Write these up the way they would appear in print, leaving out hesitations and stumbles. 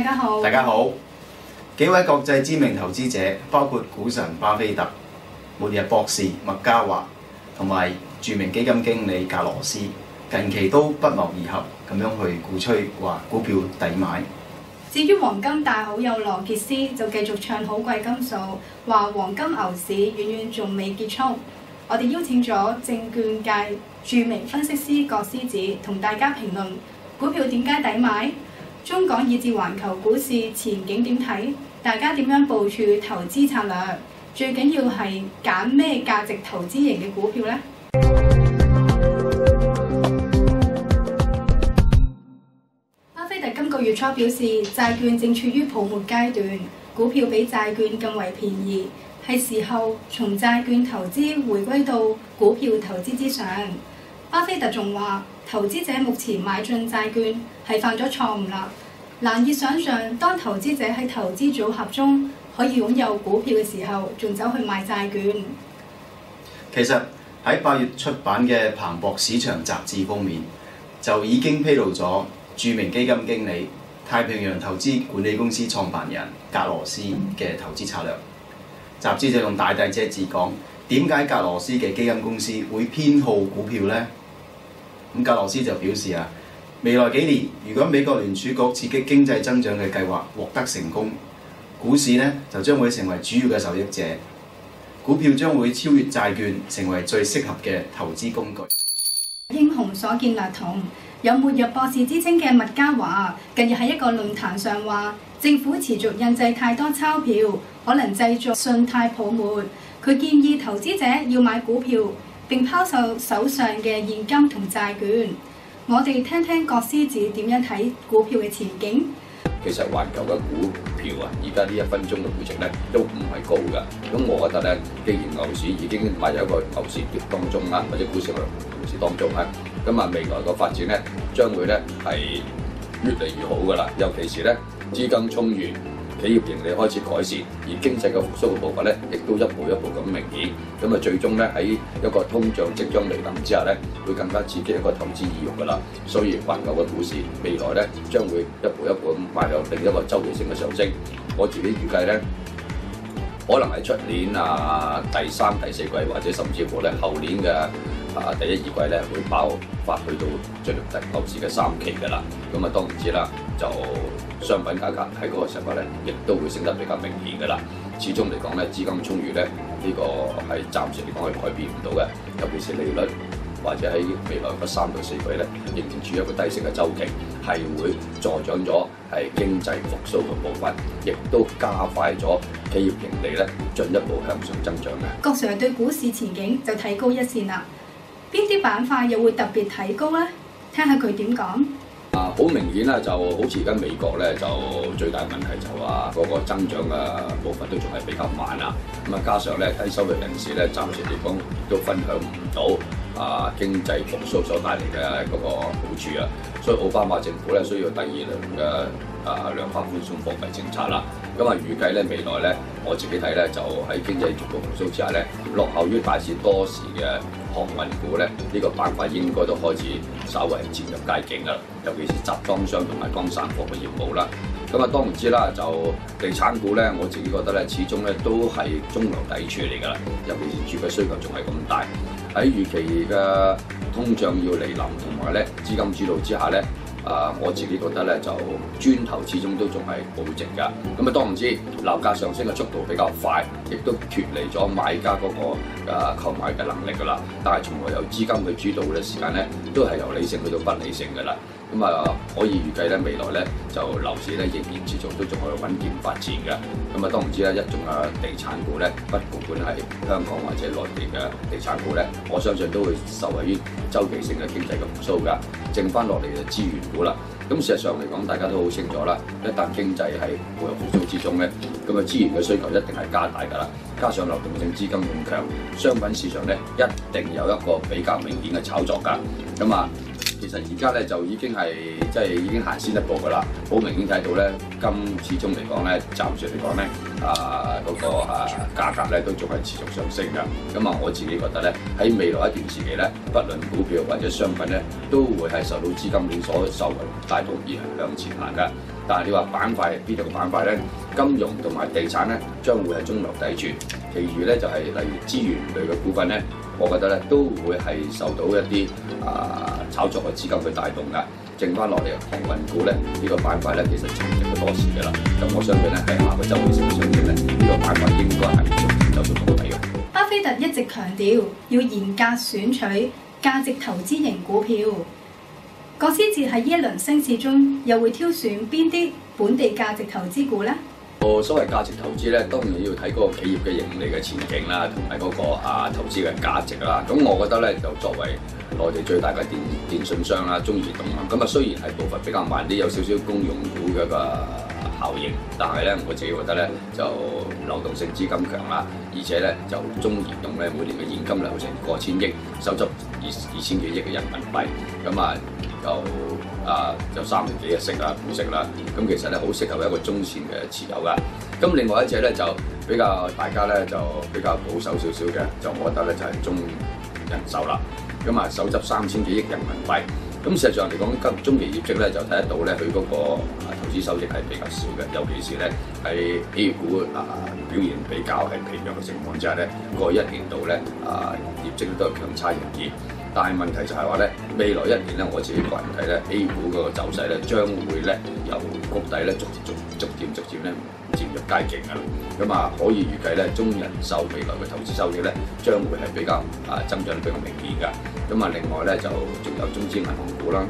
家好。大家好。幾位國際知名投資者，包括股神巴菲特、末日博士麥嘉華同埋著名基金經理格羅斯，近期都不謀而合咁樣去鼓吹話股票抵買。至於黃金大好友羅傑斯就繼續唱好貴金屬，話黃金牛市遠遠仲未結束。我哋邀請咗證券界著名分析師郭思治同大家評論股票點解抵買，中港以至環球股市前景點睇，大家點樣部署投資策略，最緊要係揀咩價值投資型嘅股票呢？巴菲特今個月初表示，債券正處於泡沫階段，股票比債券更為便宜，係時候從債券投資回歸到股票投資之上。巴菲特仲話，投資者目前買進債券係犯咗錯誤啦，難以想像當投資者喺投資組合中可以擁有股票嘅時候，仲走去買債券。其實喺8月出版嘅《彭博市場》雜誌封面就已經披露咗著名基金經理、太平洋投資管理公司創辦人格羅斯嘅投資策略。雜誌就用大大隻字講，點解格羅斯嘅基金公司會偏好股票呢？咁格羅斯就表示啊，未來幾年如果美國聯儲局刺激經濟增長嘅計劃獲得成功，股市呢就將會成為主要嘅受益者，股票將會超越債券，成為最適合嘅投資工具。英雄所見略同，有末日博士之稱嘅麥嘉華近日喺一個論壇上話，政府持續印製太多鈔票，可能製造信貸泡沫。佢建議投資者要買股票，並拋售手上嘅現金同債券。我哋聽聽郭思治點樣睇股票嘅前景。其實環球嘅股票啊，而家呢1分鐘嘅估值咧都唔係高㗎。咁我覺得咧，既然牛市已經邁入一個牛市當中啦，或者股市嘅牛市當中咧，咁啊未來個發展咧將會咧係越嚟越好㗎啦。尤其是咧資金充裕，企業盈利開始改善，而經濟嘅復甦嘅步伐咧，亦都一步一步咁明顯。咁啊，最終咧喺一個通脹即將嚟臨之下咧，會更加刺激一個投資意欲㗎啦。所以環球嘅股市未來咧將會一步一步咁邁向另一個周期性嘅上升。我自己預計咧，可能係出年第3、第4季，或者甚至乎咧後年嘅第1、2季咧會爆發去到進入牛市嘅3期㗎啦。咁啊當然知啦，就商品價格喺嗰個時候咧，亦都會升得比較明顯㗎啦。始終嚟講咧，資金充裕咧，呢個係暫時嚟講係改變唔到嘅。尤其是利率或者喺未來嗰3到4季咧，仍然處於一個低息嘅周期，係會助長咗係經濟復甦嘅部分，亦都加快咗企業盈利咧進一步向上增長嘅。郭 Sir 對股市前景就睇高一線啦，邊啲板塊又會特別睇高呢？聽下佢點講。好明顯啦，就好似而家美國咧，就最大問題就話嗰個增長嘅部分都仲係比較慢啊。咁啊，加上咧低收入人士咧，暫時嚟講都分享唔到經濟復甦所帶嚟嘅嗰個好處啊。所以奧巴馬政府咧需要第2輪嘅量化寬鬆貨幣政策啦。咁啊，預計咧未來咧，我自己睇咧就喺經濟逐步復甦之下咧，落後於大市多時嘅航運股咧，呢個板塊應該都開始稍為漸入佳境㗎啦。尤其是集裝箱同埋乾散貨嘅業務啦。咁啊，當然知啦，就地產股咧，我自己覺得咧，始終咧都係中流砥柱嚟㗎啦。尤其是住嘅需求仲係咁大，喺預期嘅通脹要嚟臨同埋咧資金主導之下咧。我自己覺得咧，就磚頭始終都仲係保值㗎。咁啊，當然知樓價上升嘅速度比較快，亦都脫離咗買家嗰個購買嘅能力㗎啦。但係從來由資金去主導嘅時間咧，都係由理性去到不理性㗎啦。咁啊，可以預計咧，未來咧就樓市咧仍然持續都仲係穩健發展嘅。咁啊，當然知啦，一眾地產股咧，不管係香港或者內地嘅地產股咧，我相信都會受惠於周期性嘅經濟嘅復甦㗎。剩翻落嚟嘅資源股啦。咁事實上嚟講，大家都好清楚啦。一旦經濟係步入復甦之中咧，咁啊資源嘅需求一定係加大㗎啦。加上流動性資金咁強，商品市場咧一定有一個比較明顯嘅炒作㗎。咁啊，其實而家咧就已經係已經行先一步㗎啦。好明顯睇到咧，金始終嚟講咧，暫時嚟講咧，價格咧都仲係持續上升㗎。咁啊，我自己覺得咧，喺未來一段時期咧，不論股票或者商品咧，都會係受到資金鏈所受帶動而向前行㗎。但係你話板塊邊度嘅板塊咧？金融同埋地產咧將會係中流砥柱，其餘咧就係例如資源類嘅股份咧，我覺得咧都會係受到一啲炒作嘅資金去帶動㗎。剩翻落嚟航運股咧，呢個板塊咧其實沉寂咗多時嘅啦。咁我相信咧喺下個週末上升咧，呢個板塊應該係逐漸走到谷底嘅。巴菲特一直強調要嚴格選取價值投資型股票。郭思哲喺呢一輪升市中，又會挑選邊啲本地價值投資股呢？所謂價值投資咧，當然要睇嗰個企業嘅盈利嘅前景啦，同埋嗰個投資嘅價值啦。咁我覺得咧，就作為內地最大嘅電信商啦，中移動啦，咁雖然係步伐比較慢啲，有少少公用股嘅個效應，但係咧我自己覺得咧，就流動性資金強啦，而且咧就中移動咧每年嘅現金流成過千億，收執2000幾億嘅人民幣，咁就3厘幾嘅息啦，股息啦，咁其實咧好適合一個中線嘅持有噶。咁另外一隻咧就比較大家咧就比較保守少少嘅，就我覺得咧就係中人壽啦。咁收執3000幾億人民幣。咁事實上嚟講，今中期業績咧就睇得到咧，佢嗰個投資收益係比較少嘅，尤其是咧喺 A 股表現比較係疲弱嘅情況之下咧，過去1年度咧業績都係強差人意。但係問題就係話咧，未來1年咧，我自己個人睇咧 ，A 股嗰個走勢咧，將會咧由谷底咧逐漸咧漸入佳境㗎啦。咁可以預計咧，中人壽未來嘅投資收益咧，將會係比較增長比較明顯㗎。咁另外咧就仲有中資銀行股啦，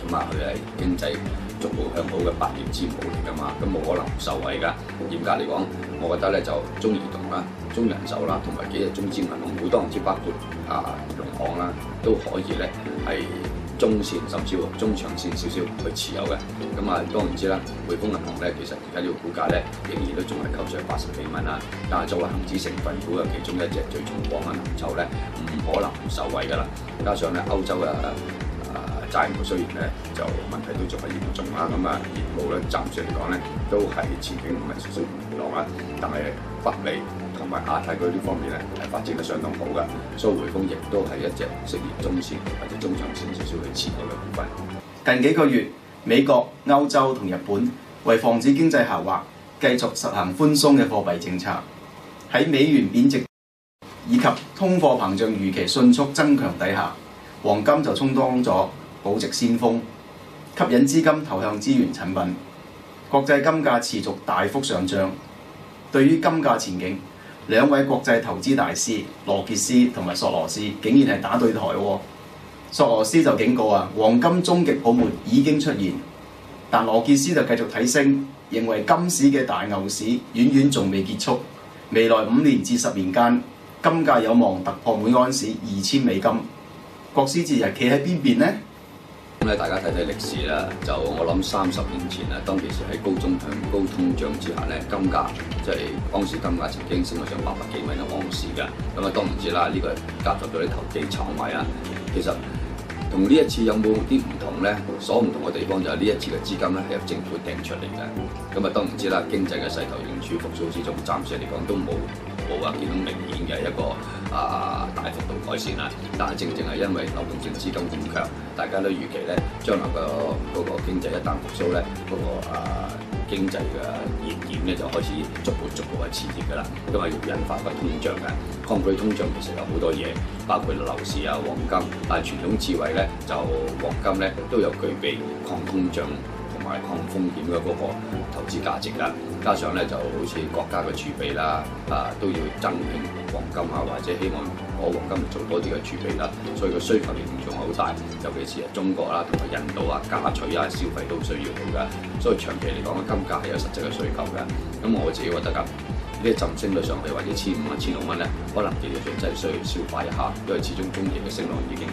咁佢係經濟逐步向好嘅百業之母嚟㗎嘛，咁冇可能唔受惠㗎。嚴格嚟講，我覺得咧就中移動啦、中人壽啦，同埋幾隻中資銀行股，當然之包括農行啦，都可以咧係中線甚至乎中長線少少去持有嘅。咁當然知啦，匯豐銀行咧其實而家呢個股價咧仍然都仲係扣上80幾蚊啦。但係作為恒指成分股嘅其中一隻最重磅嘅藍籌咧，唔可能唔受惠㗎啦。加上咧歐洲嘅債務雖然咧就問題都仲係嚴重啦，咁業務咧暫時嚟講咧都係前景唔係少少唔明朗啦。但係北美同埋亞太區呢方面咧係發展得相當好嘅，所以匯豐亦都係一隻適宜中線或者中長線少少去持有嘅股份。近幾個月，美國、歐洲同日本為防止經濟下滑，繼續實行寬鬆嘅貨幣政策。喺美元貶值以及通貨膨脹預期迅速增強底下，黃金就充當咗保值先鋒，吸引資金投向資源產品。國際金價持續大幅上漲。對於金價前景，兩位國際投資大師羅傑斯同埋索羅斯竟然係打對台喎。索羅斯就警告黃金終極泡沫已經出現，但羅傑斯就繼續睇升，認為金市嘅大牛市遠遠仲未結束，未來5年至10年間，金價有望突破每盎司2000美金。郭思哲又企喺邊邊呢？大家睇睇歷史啦，就我諗30年前當其時喺高通脹之下咧，金價即係當時金價曾經升到上800幾蚊一盎司㗎。咁當然知啦，呢個夾雜咗啲投機炒賣啊。其實同呢一次有冇啲唔同咧？所唔同嘅地方就係呢一次嘅資金咧係由政府掟出嚟嘅。咁當然知啦，經濟嘅勢頭仍處復甦之中，暫時嚟講都冇話見到明顯嘅一個大幅度改善啦。但係正係因為流動性資金咁強，大家都預期咧將來嗰個經濟一旦復甦咧，嗰個經濟嘅熱點咧就開始逐步係熾熱㗎啦。因為要引發個通脹嘅，抗拒通脹其實有好多嘢，包括樓市黃金。但係傳統智慧咧就黃金咧都有具備抗通脹同埋抗風險嘅嗰個投資價值啦。加上咧就好似國家嘅儲備啦，都要增添黃金或者希望攞黃金嚟做多啲嘅儲備啦，所以個需求仍然仲好大，尤其是係中國啦同埋印度嫁娶消費都需要到㗎，所以長期嚟講金價係有實質嘅需求㗎。咁我自己覺得呢一陣升到上去或者1500、1600蚊咧，可能技術上真係需要消化一下，因為始終中期嘅升浪已經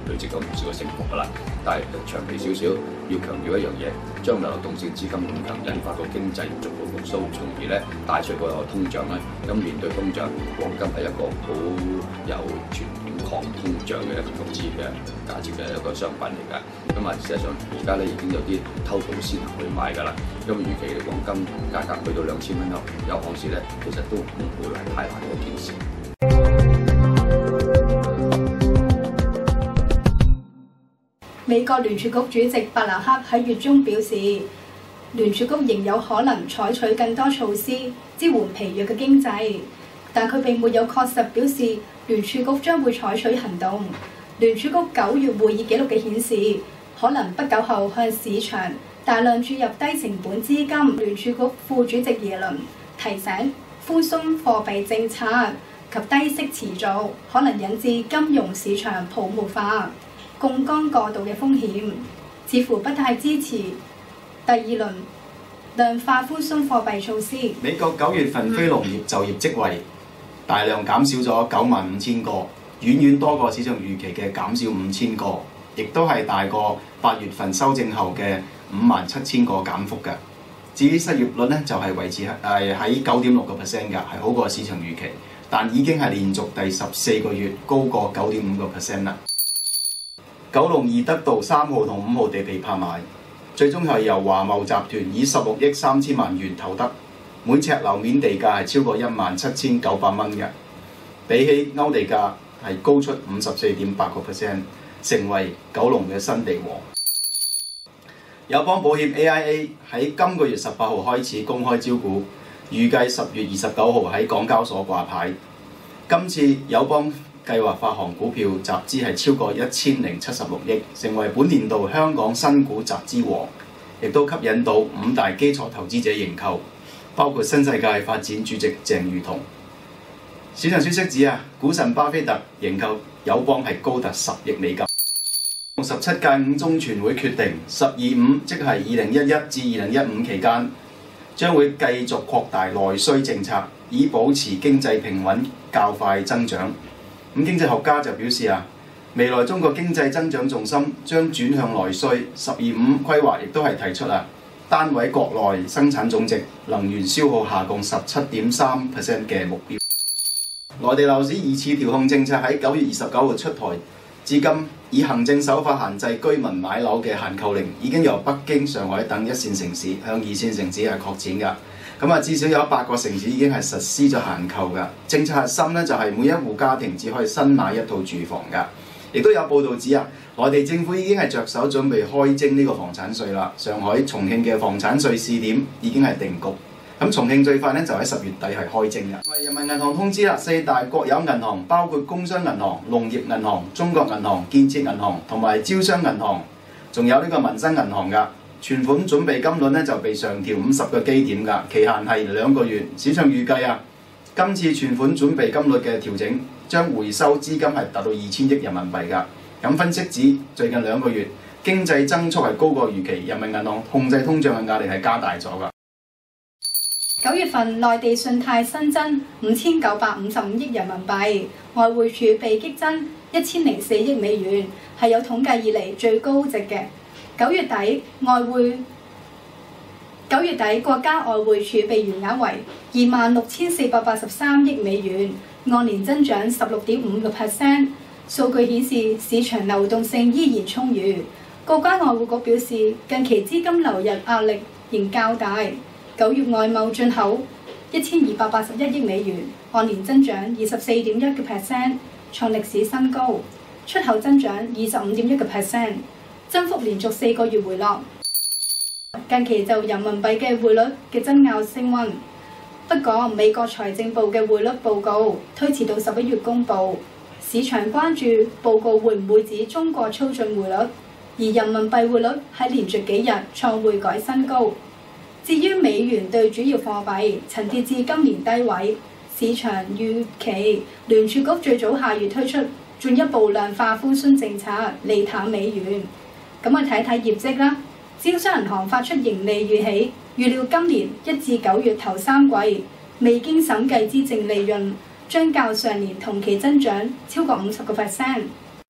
累積咗唔少嘅升幅㗎啦。但係長期少少要強調一樣嘢，將流動性資金咁強，引發個經濟逐步復甦，從而咧帶出個通脹咧。咁面對通脹，黃金係一個好有傳統抗通脹嘅一個投資嘅價值嘅一個商品嚟㗎。咁事實上而家咧已經有啲偷步先行去買㗎啦。因為預期黃金價格去到2000蚊一盎司咧，其實都唔會係太難嘅一件事。美國聯儲局主席伯納克喺月中表示，聯儲局仍有可能採取更多措施支援疲弱嘅經濟，但佢並沒有確實表示聯儲局將會採取行動。聯儲局9月會議記錄嘅顯示，可能不久後向市場大量注入低成本資金。聯儲局副主席耶倫提醒，寬鬆貨幣政策及低息持續可能引致金融市場泡沫化、槓桿過度嘅風險，似乎不太支持第二輪量化寬鬆貨幣措施。美國9月份非農業就業職位大量減少咗95,000個，遠遠多過市場預期嘅減少5,000個，亦都係大過8月份修正後嘅57,000個減幅嘅。至於失業率咧，就係維持喺9.6%嘅，係好過市場預期，但已經係連續第14個月高過9.5% 啦。九龍義德道3號同5號地皮拍賣，最終係由華懋集團以16億3千萬元投得，每尺樓面地價係超過17,900蚊嘅，比起歐地價係高出54.8%，成為九龍嘅新地王。友邦保險 AIA 喺今個月18號開始公開招股，預計10月29號喺港交所掛牌。今次友邦計劃發行股票集資係超過1076億，成為本年度香港新股集資王，亦都吸引到5大基礎投資者認購，包括新世界發展主席鄭裕彤。市場消息指股神巴菲特認購友邦係高達10億美金。17屆5中全會決定12.5，即係2011至2015期間，將會繼續擴大內需政策，以保持經濟平穩較快增長。咁經濟學家就表示未來中國經濟增長重心將轉向內需。12.5規劃亦都係提出單位國內生產總值能源消耗下降17.3% 嘅目標。內地樓市二次調控政策喺9月29號出台，至今以行政手法限制居民買樓嘅限購令已經由北京、上海等1線城市向2線城市係擴展㗎。至少有8個城市已經係實施咗限購㗎。政策核心就係每一戶家庭只可以新買一套住房㗎。亦都有報道指內地政府已經係着手準備開徵呢個房產稅啦。上海、重慶嘅房產稅試點已經係定局。重慶最快就喺10月底係開徵㗎。人民銀行通知4大國有銀行，包括工商銀行、農業銀行、中國銀行、建設銀行同埋招商銀行，仲有呢個民生銀行㗎。存款準備金率就被上調50個基點㗎，期限係2個月。市場預計今次存款準備金率嘅調整將回收資金係達到2000億人民幣㗎。分析指最近2個月經濟增速係高過預期，人民銀行控制通脹嘅壓力係加大咗㗎。9月份內地信貸新增5955億人民幣，外匯儲備激增1004億美元，係有統計以嚟最高值嘅。9月底國家外匯儲備餘額為26,483億美元，按年增長16.5%。數據顯示市場流動性依然充裕。國家外匯局表示，近期資金流入壓力仍較大。9月外貿進口1281億美元，按年增長24.1%，創歷史新高；出口增長25.1%，增幅連續4個月回落。近期就人民幣嘅匯率嘅爭拗升溫，不過美國財政部嘅匯率報告推遲到11月公佈，市場關注報告會唔會指中國操縱匯率，而人民幣匯率喺連續幾日創匯改新高。至於美元對主要貨幣曾跌至今年低位，市場預期聯儲局最早下月推出進一步量化寬鬆政策，利淡美元。咁我睇睇業績啦。招商銀行發出盈利預喜，預料今年1至9月頭3季未經審計之淨利潤將較上年同期增長超過50%。